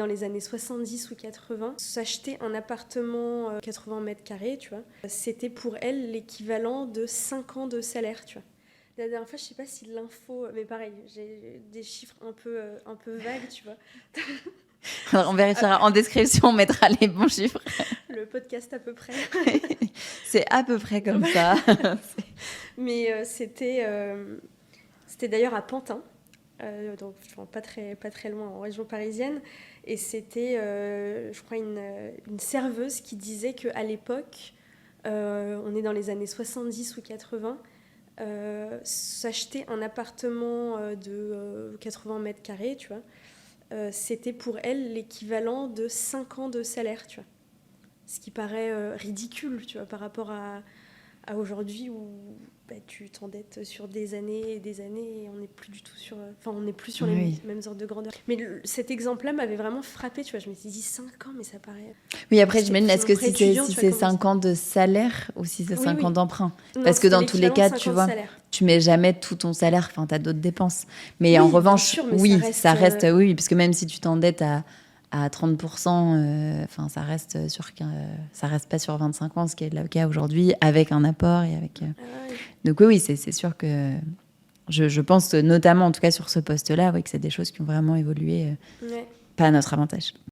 dans les années 70 ou 80, s'acheter un appartement 80 mètres carrés, tu vois, c'était pour elle l'équivalent de 5 ans de salaire, tu vois. La dernière fois, je sais pas si l'info, mais pareil, j'ai des chiffres un peu vagues, tu vois. Alors, on vérifiera en description, on mettra les bons chiffres. Le podcast à peu près. C'est à peu près comme ça. Mais c'était d'ailleurs à Pantin, donc pas très loin en région parisienne. Et c'était, je crois, une serveuse qui disait qu'à l'époque, on est dans les années 70 ou 80, s'acheter un appartement de 80 mètres carrés, tu vois, c'était pour elle l'équivalent de 5 ans de salaire, tu vois. Ce qui paraît ridicule, tu vois, par rapport à aujourd'hui où tu t'endettes sur des années et des années et on n'est plus du tout sur... Enfin, on n'est plus sur les mêmes ordres de grandeur. Mais cet exemple-là m'avait vraiment frappée, tu vois. Je me suis dit 5 ans, mais ça paraît... Oui, après, j'imagine, est-ce que si c'est 5 ans de salaire ou si c'est 5 ans d'emprunt? Parce que dans tous les cas, tu vois, tu mets jamais tout ton salaire, enfin, tu as d'autres dépenses. Mais en revanche, sûr, mais oui, ça reste, oui, parce que même si tu t'endettes à 30%, ça reste pas sur 25 ans, ce qui est le cas aujourd'hui, avec un apport et avec. Donc oui, c'est sûr que je pense notamment, en tout cas sur ce poste-là, oui, que c'est des choses qui ont vraiment évolué, pas à notre avantage.